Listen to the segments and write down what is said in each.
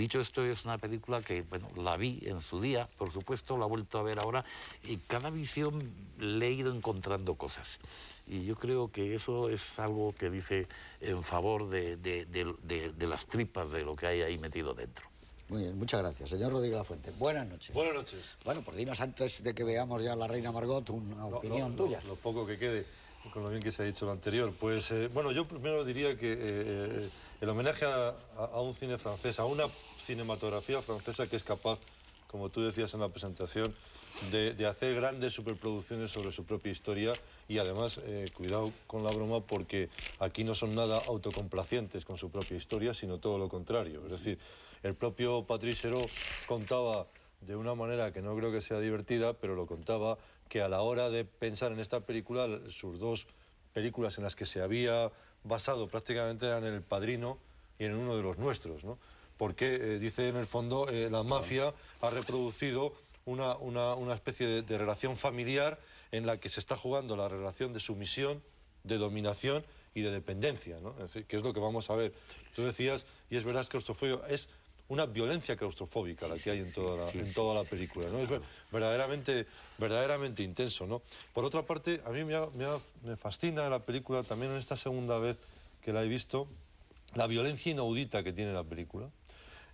dicho esto, es una película que, bueno, la vi en su día, por supuesto, la he vuelto a ver ahora, y cada visión le he ido encontrando cosas. Y yo creo que eso es algo que dice en favor de las tripas de lo que hay ahí metido dentro. Muy bien, muchas gracias. Señor Rodríguez Lafuente, buenas noches. Buenas noches. Bueno, pues dinos antes de que veamos ya La Reina Margot una opinión tuya. Lo poco que quede, con lo bien que se ha dicho lo anterior. Pues, bueno, yo primero diría que el homenaje a un cine francés, a una cinematografía francesa que es capaz, como tú decías en la presentación, de hacer grandes superproducciones sobre su propia historia y además, cuidado con la broma, porque aquí no son nada autocomplacientes con su propia historia, sino todo lo contrario. Es decir, el propio Patrice Chéreau contaba de una manera que no creo que sea divertida, pero lo contaba, que a la hora de pensar en esta película, sus dos películas en las que se había basado prácticamente eran en El Padrino y en Uno de los Nuestros, ¿no? Porque, dice en el fondo, la mafia ha reproducido una especie de relación familiar en la que se está jugando la relación de sumisión, de dominación y de dependencia, ¿no? Es decir, que es lo que vamos a ver. Tú decías, y es verdad, que claustrofobia es una violencia claustrofóbica la que hay en toda la película, ¿no? Es verdaderamente intenso, ¿no? Por otra parte, a mí me fascina la película, también en esta segunda vez que la he visto, la violencia inaudita que tiene la película,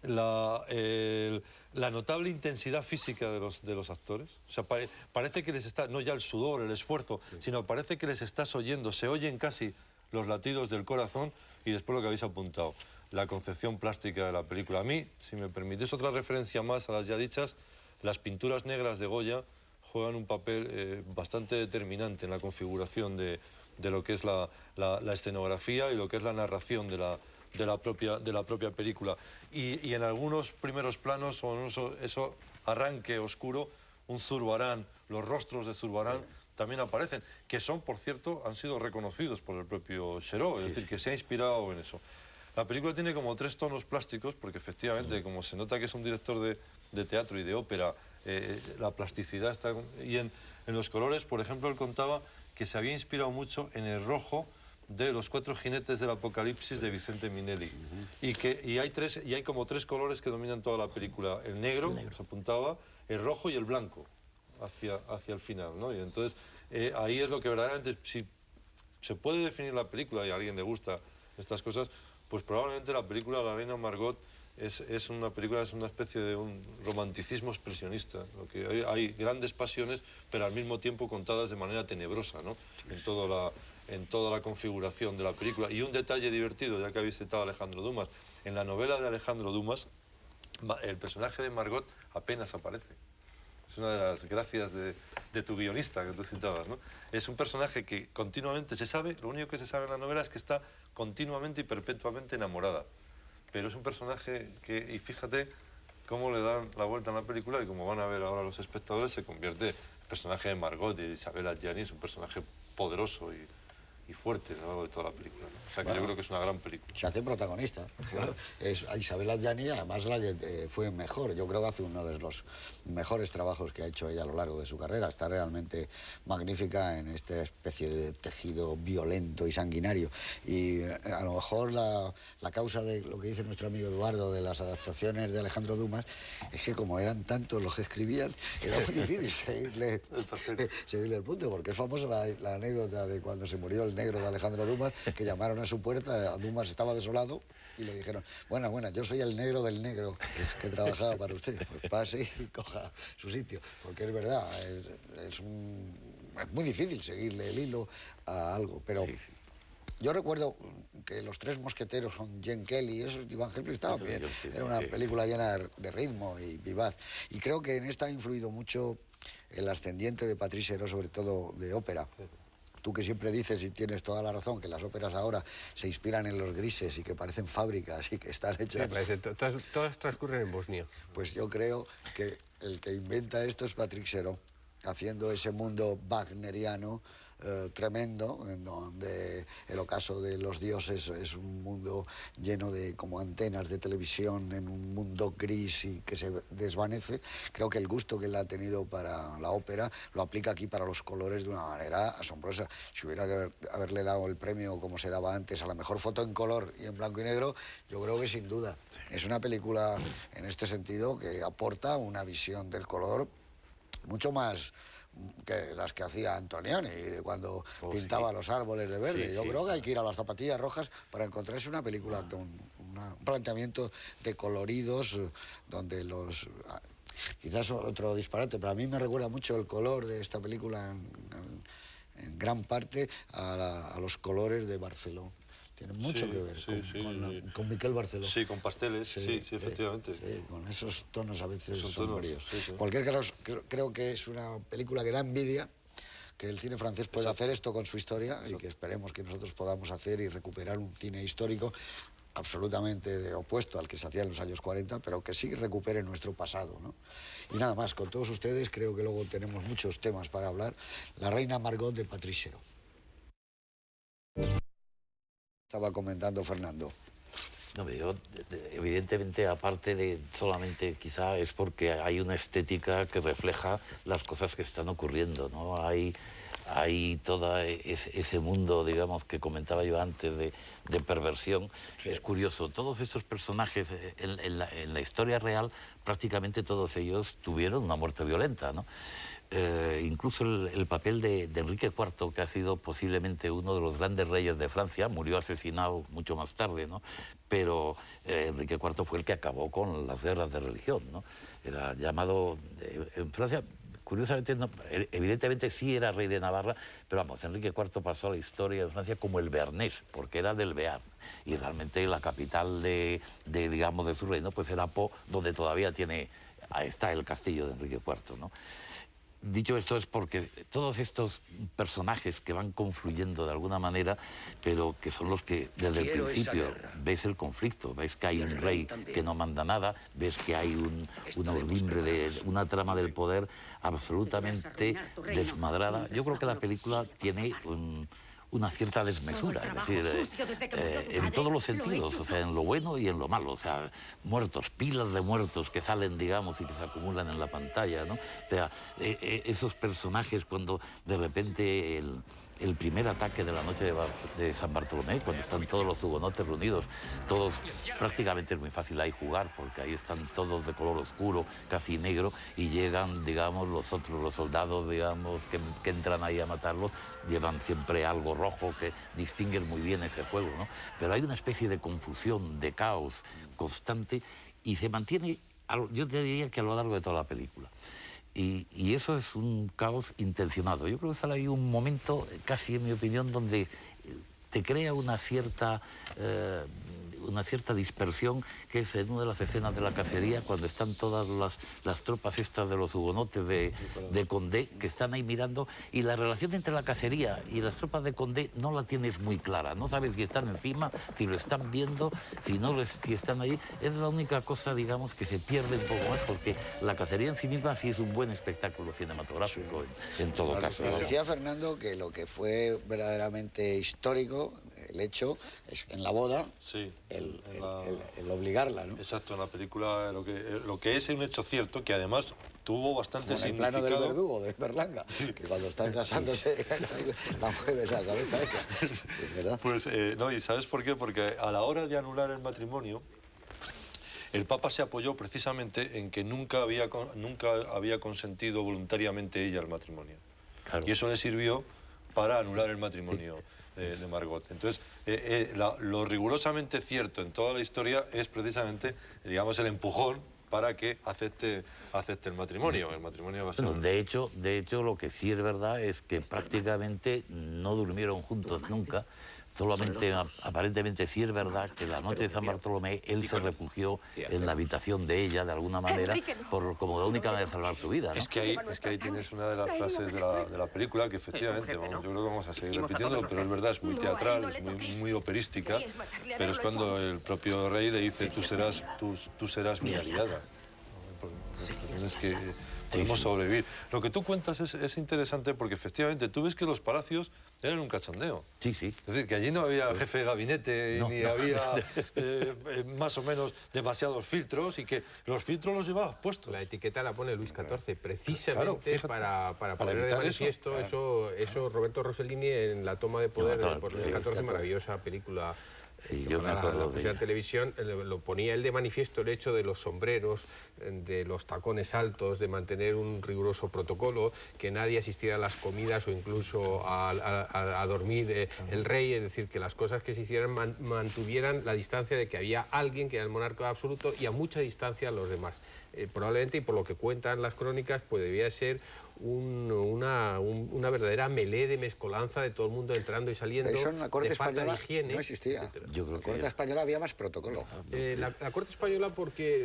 la notable intensidad física de los actores. O sea, parece que les está, no ya el sudor, el esfuerzo, sino parece que les estás oyendo, se oyen casi los latidos del corazón. Y después lo que habéis apuntado, la concepción plástica de la película. A mí, si me permitís otra referencia más a las ya dichas, las pinturas negras de Goya juegan un papel bastante determinante en la configuración de lo que es la escenografía y lo que es la narración de la propia película. Y en algunos primeros planos, o en eso arranque oscuro, un Zurbarán, los rostros de Zurbarán también aparecen, que son, por cierto, han sido reconocidos por el propio Chéreau, es decir, que se ha inspirado en eso. La película tiene como 3 tonos plásticos, porque efectivamente, como se nota que es un director de teatro y de ópera, la plasticidad está... Y en los colores, por ejemplo, él contaba que se había inspirado mucho en el rojo de Los 4 jinetes del Apocalipsis de Vicente Minelli. Y hay como 3 colores que dominan toda la película. El negro, se apuntaba, el rojo y el blanco, hacia el final, ¿no? Y entonces, ahí es lo que verdaderamente, si se puede definir la película y a alguien le gusta estas cosas, pues probablemente la película La Reina Margot es una película, es una especie de un romanticismo expresionista, lo que hay grandes pasiones, pero al mismo tiempo contadas de manera tenebrosa, ¿no? En toda la configuración de la película. Y un detalle divertido, ya que habéis citado a Alejandro Dumas, en la novela de Alejandro Dumas, el personaje de Margot apenas aparece. Es una de las gracias de tu guionista que tú citabas, ¿no? Es un personaje que continuamente se sabe, lo único que se sabe en la novela es que está continuamente y perpetuamente enamorada. Pero es un personaje que, y fíjate cómo le dan la vuelta en la película y como van a ver ahora los espectadores, se convierte, el personaje de Margot y de Isabel Adjani es un personaje poderoso y fuerte a lo largo de toda la película, ¿no? O sea, que yo creo que es una gran película. Se hace protagonista. Claro. Es a Isabel Adjani, además la que fue mejor. Yo creo que hace uno de los mejores trabajos que ha hecho ella a lo largo de su carrera. Está realmente magnífica en esta especie de tejido violento y sanguinario. Y a lo mejor la causa de lo que dice nuestro amigo Eduardo de las adaptaciones de Alejandro Dumas es que como eran tantos los que escribían, era muy difícil seguirle el punto, porque es famosa la anécdota de cuando se murió el negro de Alejandro Dumas, que llamaron a su puerta, Dumas estaba desolado y le dijeron, buena, yo soy el negro del negro que trabajaba para usted, pues pase y coja su sitio, porque es verdad, es muy difícil seguirle el hilo a algo, pero yo recuerdo que Los 3 mosqueteros con Gene Kelly, eso Ivan Herpes estaba bien, era una película llena de ritmo y vivaz, y creo que en esta ha influido mucho el ascendiente de Patrice Chéreau, sobre todo de ópera. Tú que siempre dices, y tienes toda la razón, que las óperas ahora se inspiran en los grises y que parecen fábricas y que están hechas... Todas transcurren en Bosnia. Pues yo creo que el que inventa esto es Patrice Chéreau, haciendo ese mundo wagneriano tremendo, en donde el ocaso de los dioses es un mundo lleno de como antenas de televisión en un mundo gris y que se desvanece. Creo que el gusto que él ha tenido para la ópera lo aplica aquí para los colores de una manera asombrosa. Si hubiera que haberle dado el premio, como se daba antes, a la mejor foto en color y en blanco y negro, yo creo que sin duda. Es una película en este sentido que aporta una visión del color mucho más que las que hacía Antonioni cuando pintaba los árboles de verde. Yo creo que hay que ir a las zapatillas rojas para encontrarse una película con un planteamiento de coloridos donde los... Quizás otro disparate, pero a mí me recuerda mucho el color de esta película en gran parte a los colores de Barceló. Tiene mucho que ver con Miquel Barceló. Sí, con pasteles, sí, efectivamente. Sí, con esos tonos a veces sombríos. En cualquier caso, creo que es una película que da envidia que el cine francés pueda hacer esto con su historia y que esperemos que nosotros podamos hacer y recuperar un cine histórico absolutamente opuesto al que se hacía en los años 40, pero que sí recupere nuestro pasado, ¿no? Y nada más, con todos ustedes, creo que luego tenemos muchos temas para hablar. La reina Margot de Patrice Chéreau. Estaba comentando Fernando. No, yo, evidentemente, aparte de solamente quizá es porque hay una estética que refleja las cosas que están ocurriendo, ¿no? Hay todo ese mundo, digamos, que comentaba yo antes de perversión. Es curioso, todos estos personajes en la historia real, prácticamente todos ellos tuvieron una muerte violenta, ¿no? Incluso el papel de Enrique IV, que ha sido posiblemente uno de los grandes reyes de Francia, murió asesinado mucho más tarde, ¿no? Pero Enrique IV fue el que acabó con las guerras de religión, ¿no? Era llamado en Francia, curiosamente, no, evidentemente sí era rey de Navarra, pero vamos, Enrique IV pasó a la historia de Francia como el Bearnés, porque era del Bearn, y realmente la capital digamos, de su reino pues era Pau, donde todavía está el castillo de Enrique IV, ¿no? Dicho esto es porque todos estos personajes que van confluyendo de alguna manera, pero que son los que desde el principio ves el conflicto, ves que hay un rey que no manda nada, ves que hay una urdimbre, una trama del poder absolutamente desmadrada. Yo creo que la película tiene una cierta desmesura, es decir, en todos los sentidos, o sea, en lo bueno y en lo malo, o sea, muertos, pilas de muertos que salen, digamos, y que se acumulan en la pantalla, ¿no? O sea, esos personajes cuando de repente el primer ataque de la noche de San Bartolomé, cuando están todos los hugonotes reunidos, todos, prácticamente es muy fácil ahí jugar, porque ahí están todos de color oscuro, casi negro, y llegan, digamos, los soldados, digamos, que entran ahí a matarlos, llevan siempre algo rojo que distinguen muy bien ese juego, ¿no? Pero hay una especie de confusión, de caos constante, y se mantiene, yo te diría que a lo largo de toda la película. Y eso es un caos intencionado. Yo creo que sale ahí un momento, casi en mi opinión, donde te crea una cierta dispersión, que es en una de las escenas de la cacería, cuando están todas las tropas estas de los hugonotes de Condé, que están ahí mirando, y la relación entre la cacería y las tropas de Condé no la tienes muy clara. No sabes si están encima, si lo están viendo, si están ahí. Es la única cosa, digamos, que se pierde un poco más, porque la cacería en sí misma sí es un buen espectáculo cinematográfico, en todo caso. Decía Fernando que lo que fue verdaderamente histórico, el hecho, es en la boda, sí, el obligarla, ¿no? Exacto, en la película lo que es un hecho cierto, que además tuvo bastante significado. En el plano del verdugo de Berlanga, que cuando están casándose la mueves a la cabeza ella, ¿verdad? Pues no, ¿y sabes por qué? Porque a la hora de anular el matrimonio, el Papa se apoyó precisamente en que nunca había consentido voluntariamente ella al matrimonio. Claro. Y eso le sirvió para anular el matrimonio de Margot. Entonces, lo rigurosamente cierto en toda la historia es precisamente, digamos, el empujón para que acepte el matrimonio. El matrimonio va a ser... Bueno, de hecho, lo que sí es verdad es que prácticamente no durmieron juntos nunca. Solamente, aparentemente sí es verdad que la noche de San Bartolomé él se refugió en la habitación de ella, de alguna manera, como la única manera de salvar su vida, ¿no? Es que ahí tienes una de las frases de la película que efectivamente, yo creo que vamos a seguir repitiendo, pero es verdad, es muy teatral, es muy operística, pero es cuando el propio rey le dice tú serás mi aliada. tienes que... Podemos sobrevivir. Lo que tú cuentas es interesante porque efectivamente tú ves que los palacios eran un cachondeo. Sí, sí. Es decir, que allí no había jefe de gabinete ni había más o menos demasiados filtros y que los filtros los llevabas puestos. La etiqueta la pone Luis XIV precisamente Claro, para poner de evitar manifiesto eso Roberto Rossellini en La toma de poder por Luis XIV, 14. maravillosa película. Sí, yo me acuerdo de la televisión lo ponía él de manifiesto, el hecho de los sombreros, de los tacones altos, de mantener un riguroso protocolo, que nadie asistiera a las comidas o incluso a dormir el rey, es decir, que las cosas que se hicieran mantuvieran la distancia de que había alguien que era el monarca absoluto y a mucha distancia a los demás. Probablemente, y por lo que cuentan las crónicas, pues debía ser una verdadera melé de mezcolanza de todo el mundo entrando y saliendo, Eso en la corte de falta de española higiene, no existía. etcétera. Yo creo En la corte que española había más protocolo. La corte española, porque